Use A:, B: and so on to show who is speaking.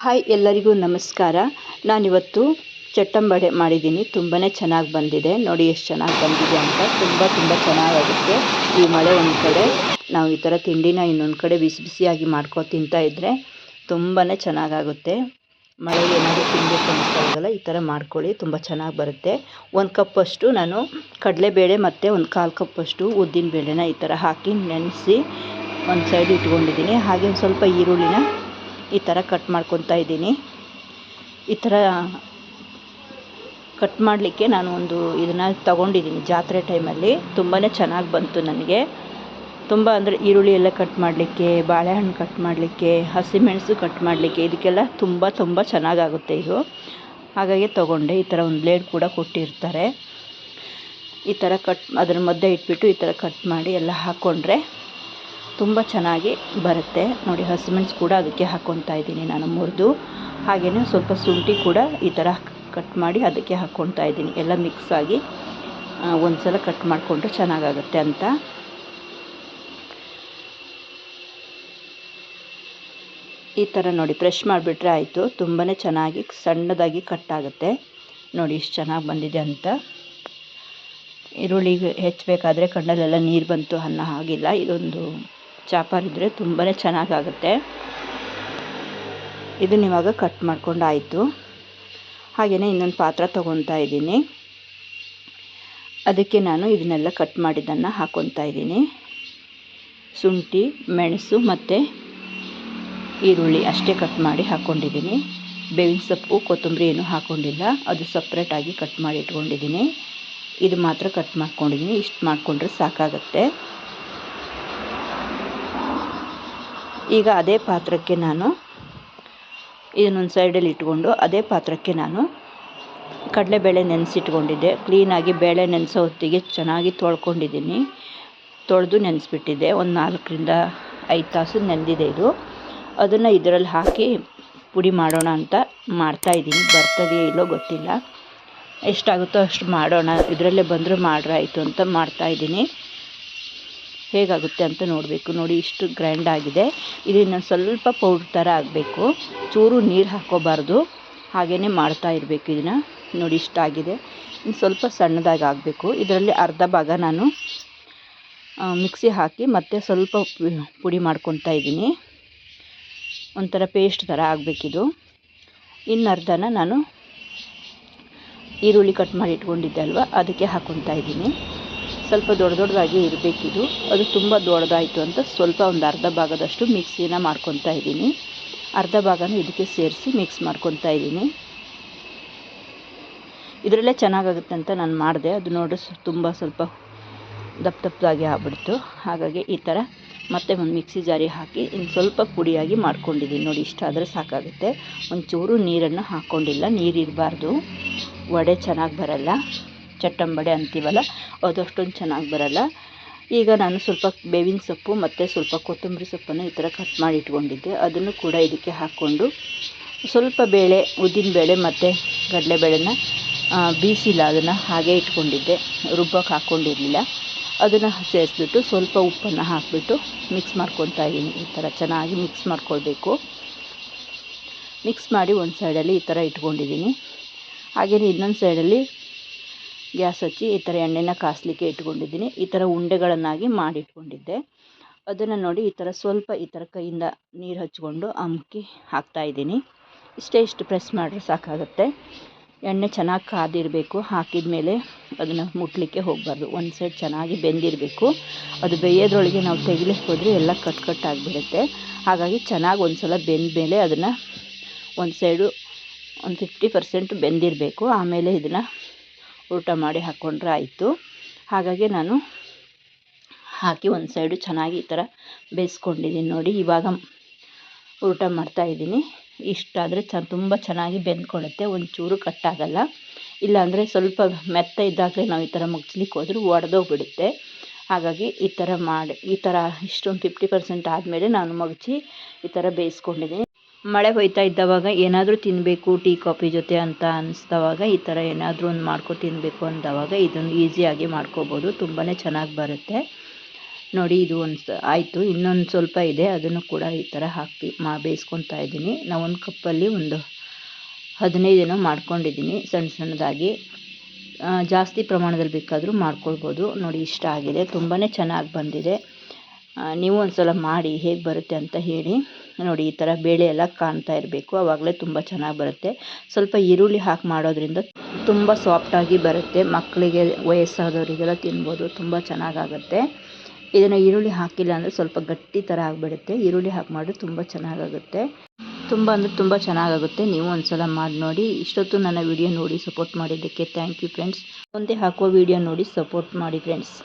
A: Hi ಎಲ್ಲರಿಗೂ ನಮಸ್ಕಾರ. ನಾನಿವತ್ತು ಚಟ್ಟಂಬಡೆ ಮಾಡಿದ್ದೀನಿ. ತುಂಬಾ ಚೆನ್ನಾಗಿ ಬಂದಿದೆ. ನೋಡಿ ಎಷ್ಟು ಚೆನ್ನಾಗಿ ಬಂದಿದೆ ಅಂತ. ತುಂಬ ಚೆನ್ನಾಗಾಗುತ್ತೆ. ಈ ಮಳೆ ಒಂದು ಕಡೆ, ನಾವು ಈ ಥರ ತಿಂಡಿನ ಇನ್ನೊಂದು ಕಡೆ ಬಿಸಿ ಬಿಸಿಯಾಗಿ ತಿಂತಾ ಇದ್ದರೆ ತುಂಬಾ ಚೆನ್ನಾಗಾಗುತ್ತೆ. ಮಳೆಗೆ ಏನಾದರೂ ತಿನ್ನಬೇಕು ಅನ್ನಿಸ್ತಾಗಲ್ಲ, ಈ ಥರ ಮಾಡ್ಕೊಳ್ಳಿ, ತುಂಬ ಚೆನ್ನಾಗಿ ಬರುತ್ತೆ. 1 ಕಪ್ಪಷ್ಟು ನಾನು ಕಡಲೆಬೇಳೆ ಮತ್ತು 1/4 ಕಪ್ಪಷ್ಟು ಉದ್ದಿನಬೇಳೆನ ಈ ಥರ ಹಾಕಿ ನೆನೆಸಿ ಒಂದು ಸೈಡ್ ಇಟ್ಕೊಂಡಿದ್ದೀನಿ. ಹಾಗೆ ಒಂದು ಸ್ವಲ್ಪ ಈರುಳ್ಳಿನ ಈ ಥರ ಕಟ್ ಮಾಡ್ಕೊತಾ ಇದ್ದೀನಿ. ಈ ಥರ ಕಟ್ ಮಾಡಲಿಕ್ಕೆ ನಾನು ಇದನ್ನು ತಗೊಂಡಿದ್ದೀನಿ ಜಾತ್ರೆ ಟೈಮಲ್ಲಿ. ತುಂಬಾ ಚೆನ್ನಾಗಿ ಬಂತು ನನಗೆ. ತುಂಬ ಅಂದರೆ ಈರುಳ್ಳಿ ಎಲ್ಲ ಕಟ್ ಮಾಡಲಿಕ್ಕೆ, ಬಾಳೆಹಣ್ಣು ಕಟ್ ಮಾಡಲಿಕ್ಕೆ, ಹಸಿಮೆಣಸು ಕಟ್ ಮಾಡಲಿಕ್ಕೆ, ಇದಕ್ಕೆಲ್ಲ ತುಂಬ ಚೆನ್ನಾಗಾಗುತ್ತೆ ಇದು. ಹಾಗಾಗಿ ತೊಗೊಂಡೆ. ಈ ಥರ ಒಂದು ಬ್ಲೇಡ್ ಕೂಡ ಕೊಟ್ಟಿರ್ತಾರೆ. ಈ ಥರ ಅದರ ಮಧ್ಯೆ ಇಟ್ಬಿಟ್ಟು ಈ ಥರ ಕಟ್ ಮಾಡಿ ಎಲ್ಲ ಹಾಕ್ಕೊಂಡ್ರೆ ತುಂಬ ಚೆನ್ನಾಗಿ ಬರುತ್ತೆ. ನೋಡಿ, ಹಸಿಮೆಣಸು ಕೂಡ ಅದಕ್ಕೆ ಹಾಕ್ಕೊತಾ ಇದ್ದೀನಿ ನಾನು ಮುರಿದು. ಹಾಗೆಯೇ ಸ್ವಲ್ಪ ಶುಂಠಿ ಕೂಡ ಈ ಥರ ಕಟ್ ಮಾಡಿ ಅದಕ್ಕೆ ಹಾಕ್ಕೊತಾ ಇದ್ದೀನಿ. ಎಲ್ಲ ಮಿಕ್ಸ್ ಆಗಿ ಒಂದು ಸಲ ಕಟ್ ಮಾಡಿಕೊಂಡ್ರೆ ಚೆನ್ನಾಗಾಗುತ್ತೆ ಅಂತ. ಈ ಥರ ನೋಡಿ ಪ್ರೆಶ್ ಮಾಡಿಬಿಟ್ರೆ ಆಯಿತು. ತುಂಬಾ ಚೆನ್ನಾಗಿ ಸಣ್ಣದಾಗಿ ಕಟ್ ಆಗುತ್ತೆ. ನೋಡಿ ಎಷ್ಟು ಚೆನ್ನಾಗಿ ಬಂದಿದೆ ಅಂತ. ಈರುಳ್ಳಿಗೆ ಹೆಚ್ಚಬೇಕಾದ್ರೆ ಕಣ್ಣಲ್ಲೆಲ್ಲ ನೀರು ಬಂತು ಅನ್ನೋ ಹಾಗಿಲ್ಲ. ಇದೊಂದು ಚಾಪರ್ ಇದ್ದರೆ ತುಂಬಾ ಚೆನ್ನಾಗಾಗುತ್ತೆ. ಇದನ್ನ ಇವಾಗ ಕಟ್ ಮಾಡ್ಕೊಂಡಾಯಿತು. ಹಾಗೆಯೇ ಇನ್ನೊಂದು ಪಾತ್ರ ತೊಗೊತಾ ಇದ್ದೀನಿ. ಅದಕ್ಕೆ ನಾನು ಇದನ್ನೆಲ್ಲ ಕಟ್ ಮಾಡಿದ್ದನ್ನು ಹಾಕ್ಕೊತಾ ಇದ್ದೀನಿ. ಶುಂಠಿ, ಮೆಣಸು ಮತ್ತು ಈರುಳ್ಳಿ ಅಷ್ಟೇ ಕಟ್ ಮಾಡಿ ಹಾಕ್ಕೊಂಡಿದ್ದೀನಿ. ಬೇವಿನ ಸೊಪ್ಪು, ಕೊತ್ತಂಬರಿ ಏನೂ ಹಾಕ್ಕೊಂಡಿಲ್ಲ. ಅದು ಸಪ್ರೇಟಾಗಿ ಕಟ್ ಮಾಡಿ ಇಟ್ಕೊಂಡಿದ್ದೀನಿ. ಇದು ಮಾತ್ರ ಕಟ್ ಮಾಡ್ಕೊಂಡಿದ್ದೀನಿ. ಇಷ್ಟು ಮಾಡಿಕೊಂಡ್ರೆ ಸಾಕಾಗುತ್ತೆ. ಈಗ ಅದೇ ಪಾತ್ರಕ್ಕೆ ನಾನು ಇದನ್ನೊಂದು ಸೈಡಲ್ಲಿ ಇಟ್ಕೊಂಡು ಅದೇ ಪಾತ್ರಕ್ಕೆ ನಾನು ಕಡಲೆಬೇಳೆ ನೆನೆಸಿಟ್ಕೊಂಡಿದ್ದೆ. ಕ್ಲೀನಾಗಿ ಬೇಳೆ ನೆನೆಸೋ ಹೊತ್ತಿಗೆ ಚೆನ್ನಾಗಿ ತೊಳ್ಕೊಂಡಿದ್ದೀನಿ. ತೊಳೆದು ನೆನೆಸ್ಬಿಟ್ಟಿದ್ದೆ. ಒಂದು 4ರಿಂದ 5 ತಾಸು ನೆನೆದಿದೆ ಇದು. ಅದನ್ನು ಇದರಲ್ಲಿ ಹಾಕಿ ಪುಡಿ ಮಾಡೋಣ ಅಂತ ಮಾಡ್ತಾಯಿದ್ದೀನಿ. ಬರ್ತದೆಯೋ ಇಲ್ಲೋ ಗೊತ್ತಿಲ್ಲ. ಎಷ್ಟಾಗುತ್ತೋ ಅಷ್ಟು ಮಾಡೋಣ, ಇದರಲ್ಲೇ ಬಂದರೆ ಮಾಡ್ರಾಯಿತು ಅಂತ ಮಾಡ್ತಾಯಿದ್ದೀನಿ. ಹೇಗಾಗುತ್ತೆ ಅಂತ ನೋಡಬೇಕು. ನೋಡಿ, ಇಷ್ಟು ಗ್ರೈಂಡ್ ಆಗಿದೆ. ಇದನ್ನು ಸ್ವಲ್ಪ ಪೌಡ್ರ್ ಥರ ಆಗಬೇಕು. ಚೂರು ನೀರು ಹಾಕ್ಕೋಬಾರ್ದು. ಹಾಗೆಯೇ ಮಾಡ್ತಾ ಇರಬೇಕು ಇದನ್ನು. ನೋಡಿ, ಇಷ್ಟಾಗಿದೆ. ಇನ್ನು ಸ್ವಲ್ಪ ಸಣ್ಣದಾಗಿ ಆಗಬೇಕು. ಇದರಲ್ಲಿ ಅರ್ಧ ಭಾಗ ನಾನು ಮಿಕ್ಸಿ ಹಾಕಿ ಮತ್ತೆ ಸ್ವಲ್ಪ ಪುಡಿ ಮಾಡ್ಕೊತಾ ಇದ್ದೀನಿ. ಒಂಥರ ಪೇಸ್ಟ್ ಥರ ಆಗಬೇಕಿದು. ಇನ್ನು ಅರ್ಧನ ನಾನು ಈರುಳ್ಳಿ ಕಟ್ ಮಾಡಿ ಇಟ್ಕೊಂಡಿದ್ದೆ ಅಲ್ವ, ಅದಕ್ಕೆ ಹಾಕ್ಕೊತಾ ಇದ್ದೀನಿ. ಸ್ವಲ್ಪ ದೊಡ್ಡದಾಗಿ ಇರಬೇಕಿದು. ಅದು ತುಂಬ ದೊಡ್ಡದಾಯಿತು ಅಂತ ಸ್ವಲ್ಪ ಒಂದು ಅರ್ಧ ಭಾಗದಷ್ಟು ಮಿಕ್ಸಿನ ಮಾಡ್ಕೊತಾ ಇದ್ದೀನಿ. ಅರ್ಧ ಭಾಗನ ಇದಕ್ಕೆ ಸೇರಿಸಿ ಮಿಕ್ಸ್ ಮಾಡ್ಕೊತಾ ಇದ್ದೀನಿ. ಇದರಲ್ಲೇ ಚೆನ್ನಾಗಾಗುತ್ತೆ ಅಂತ ನಾನು ಮಾಡಿದೆ. ಅದು ನೋಡಿ ತುಂಬ ಸ್ವಲ್ಪ ದಪ್ಪದಾಗಿ ಆಗ್ಬಿಡ್ತು. ಹಾಗಾಗಿ ಈ ಥರ ಮತ್ತೆ ಒಂದು ಮಿಕ್ಸಿ ಜಾರಿಗೆ ಹಾಕಿ ಇನ್ನು ಸ್ವಲ್ಪ ಪುಡಿಯಾಗಿ ಮಾಡ್ಕೊಂಡಿದ್ದೀನಿ. ನೋಡಿ, ಇಷ್ಟ ಆದರೆ ಸಾಕಾಗುತ್ತೆ. ಒಂಚೂರು ನೀರನ್ನು ಹಾಕ್ಕೊಂಡಿಲ್ಲ. ನೀರಿರಬಾರ್ದು, ವಡೆ ಚೆನ್ನಾಗಿ ಬರಲ್ಲ. ಚಟ್ಟಂಬಡೆ ಅಂತೀವಲ್ಲ, ಅದು ಅಷ್ಟೊಂದು ಚೆನ್ನಾಗಿ ಬರಲ್ಲ. ಈಗ ನಾನು ಸ್ವಲ್ಪ ಬೇವಿನ ಸೊಪ್ಪು ಮತ್ತು ಸ್ವಲ್ಪ ಕೊತ್ತಂಬರಿ ಸೊಪ್ಪನ್ನು ಈ ಥರ ಕಟ್ ಮಾಡಿ ಇಟ್ಕೊಂಡಿದ್ದೆ. ಅದನ್ನು ಕೂಡ ಇದಕ್ಕೆ ಹಾಕ್ಕೊಂಡು ಸ್ವಲ್ಪ ಬೇಳೆ, ಉದ್ದಿನಬೇಳೆ ಮತ್ತು ಕಡಲೆಬೇಳೆನ ಬೀಸಿಲ್ಲ, ಅದನ್ನು ಹಾಗೇ ಇಟ್ಕೊಂಡಿದ್ದೆ. ರುಬ್ಬಕ್ಕೆ ಹಾಕ್ಕೊಂಡಿರಲಿಲ್ಲ. ಅದನ್ನು ಸೇರಿಸ್ಬಿಟ್ಟು ಸ್ವಲ್ಪ ಉಪ್ಪನ್ನು ಹಾಕಿಬಿಟ್ಟು ಮಿಕ್ಸ್ ಮಾಡ್ಕೊತಾ ಇದ್ದೀನಿ. ಈ ಥರ ಚೆನ್ನಾಗಿ ಮಿಕ್ಸ್ ಮಾಡ್ಕೊಳ್ಬೇಕು. ಮಿಕ್ಸ್ ಮಾಡಿ ಒಂದು ಸೈಡಲ್ಲಿ ಈ ಥರ ಇಟ್ಕೊಂಡಿದ್ದೀನಿ. ಹಾಗೆಯೇ ಇನ್ನೊಂದು ಸೈಡಲ್ಲಿ ಗ್ಯಾಸ್ ಹಚ್ಚಿ ಈ ಥರ ಎಣ್ಣೆನ ಕಾಸಲಿಕ್ಕೆ ಇಟ್ಕೊಂಡಿದ್ದೀನಿ. ಈ ಥರ ಉಂಡೆಗಳನ್ನಾಗಿ ಮಾಡಿಟ್ಕೊಂಡಿದ್ದೆ. ಅದನ್ನು ನೋಡಿ ಈ ಥರ ಸ್ವಲ್ಪ ಈ ಥರ ಕೈಯಿಂದ ನೀರು ಹಚ್ಕೊಂಡು ಅಮುಕಿ ಹಾಕ್ತಾಯಿದ್ದೀನಿ. ಇಷ್ಟು ಪ್ರೆಸ್ ಮಾಡಿದ್ರೆ ಸಾಕಾಗುತ್ತೆ. ಎಣ್ಣೆ ಚೆನ್ನಾಗಿ ಕಾದಿರಬೇಕು. ಹಾಕಿದ ಮೇಲೆ ಅದನ್ನು ಮುಟ್ಲಿಕ್ಕೆ ಹೋಗಬಾರ್ದು. ಒಂದು ಸೈಡ್ ಚೆನ್ನಾಗಿ ಬೆಂದಿರಬೇಕು. ಅದು ಬೇಯೋದ್ರೊಳಗೆ ನಾವು ತೆಗಿಲಿಕ್ಕೆ ಹೋದರೆ ಎಲ್ಲ ಕಟ್ಟಾಗಿಬಿಡುತ್ತೆ. ಹಾಗಾಗಿ ಚೆನ್ನಾಗಿ ಒಂದು ಸಲ ಬೆಂದ ಮೇಲೆ ಅದನ್ನು ಒಂದು ಸೈಡು ಒಂದು 50% ಬೆಂದಿರಬೇಕು. ಆಮೇಲೆ ಇದನ್ನು ಊಟ ಮಾಡಿ ಹಾಕ್ಕೊಂಡ್ರೆ ಆಯಿತು. ಹಾಗಾಗಿ ನಾನು ಹಾಕಿ ಒಂದು ಸೈಡು ಚೆನ್ನಾಗಿ ಈ ಥರ ಬೇಯಿಸ್ಕೊಂಡಿದ್ದೀನಿ. ನೋಡಿ, ಇವಾಗ ಊಟ ಮಾಡ್ತಾಯಿದ್ದೀನಿ. ಇಷ್ಟಾದರೆ ತುಂಬ ಚೆನ್ನಾಗಿ ಬೆಂದ್ಕೊಳ್ಳುತ್ತೆ. ಒಂಚೂರು ಕಟ್ಟಾಗಲ್ಲ. ಇಲ್ಲಾಂದರೆ ಸ್ವಲ್ಪ ಮೆತ್ತ ಇದ್ದಾಗಲೇ ನಾವು ಈ ಥರ ಮುಚ್ಚಲಿಕ್ಕೆ ಹೋದರೂ ಒಡೆದೋಗ್ಬಿಡುತ್ತೆ. ಹಾಗಾಗಿ ಈ ಥರ ಮಾಡಿ ಇಷ್ಟೊಂದು 50% ಆದಮೇಲೆ ನಾನು ಮಗಚಿ ಈ ಥರ ಬೇಯಿಸ್ಕೊಂಡಿದ್ದೀನಿ. ಮಳೆ ಹೋಯ್ತಾ ಇದ್ದವಾಗ ಏನಾದರೂ ತಿನ್ನಬೇಕು ಟೀ ಕಾಫಿ ಜೊತೆ ಅಂತ ಅನಿಸ್ದವಾಗ ಈ ಥರ ಏನಾದರೂ ಒಂದು ತಿನ್ನಬೇಕು ಅಂದವಾಗ ಇದನ್ನು ಈಸಿಯಾಗಿ ಮಾಡ್ಕೋಬೋದು. ತುಂಬಾ ಚೆನ್ನಾಗಿ ಬರುತ್ತೆ. ನೋಡಿ ಇದು ಒಂದು ಆಯಿತು, ಇನ್ನೊಂದು ಸ್ವಲ್ಪ ಇದೆ, ಅದನ್ನು ಕೂಡ ಈ ಥರ ಹಾಕಿ ಬೇಯಿಸ್ಕೊತಾ ಇದ್ದೀನಿ. ನಾವು ಒಂದು ಕಪ್ಪಲ್ಲಿ ಒಂದು 15 ಏನೋ ಮಾಡ್ಕೊಂಡಿದ್ದೀನಿ ಸಣ್ಣ ಸಣ್ಣದಾಗಿ. ಜಾಸ್ತಿ ಪ್ರಮಾಣದಲ್ಲಿ ಬೇಕಾದರೂ ಮಾಡ್ಕೊಳ್ಬೋದು. ನೋಡಿ ಇಷ್ಟ ಆಗಿದೆ, ತುಂಬಾ ಚೆನ್ನಾಗಿ ಬಂದಿದೆ. ನೀವು ಒಂದು ಸಲ ಮಾಡಿ ಹೇಗೆ ಬರುತ್ತೆ ಅಂತ ಹೇಳಿ. ನೋಡಿ ಈ ಥರ ಬೇಳೆ ಎಲ್ಲ ಕಾಣ್ತಾ ಇರಬೇಕು, ಆವಾಗಲೇ ತುಂಬ ಚೆನ್ನಾಗಿ ಬರುತ್ತೆ. ಸ್ವಲ್ಪ ಈರುಳ್ಳಿ ಹಾಕಿ ಮಾಡೋದ್ರಿಂದ ತುಂಬ ಸಾಫ್ಟಾಗಿ ಬರುತ್ತೆ. ಮಕ್ಕಳಿಗೆ ವಯಸ್ಸಾದವರಿಗೆಲ್ಲ ತಿನ್ಬೋದು, ತುಂಬ ಚೆನ್ನಾಗಾಗುತ್ತೆ. ಇದನ್ನು ಈರುಳ್ಳಿ ಹಾಕಿಲ್ಲ ಅಂದರೆ ಸ್ವಲ್ಪ ಗಟ್ಟಿ ಥರ ಆಗಿಬಿಡುತ್ತೆ. ಈರುಳ್ಳಿ ಹಾಕಿ ಮಾಡಿ ತುಂಬ ಚೆನ್ನಾಗಾಗುತ್ತೆ. ತುಂಬ ಅಂದರೆ ತುಂಬ ಚೆನ್ನಾಗಾಗುತ್ತೆ. ನೀವು ಒಂದು ಸಲ ಮಾಡಿ ನೋಡಿ. ಇಷ್ಟೊತ್ತು ನನ್ನ ವಿಡಿಯೋ ನೋಡಿ ಸಪೋರ್ಟ್ ಮಾಡಿದ್ದಕ್ಕೆ ಥ್ಯಾಂಕ್ ಯು ಫ್ರೆಂಡ್ಸ್. ಮುಂದೆ ಹಾಕುವ ವಿಡಿಯೋ ನೋಡಿ ಸಪೋರ್ಟ್ ಮಾಡಿ ಫ್ರೆಂಡ್ಸ್.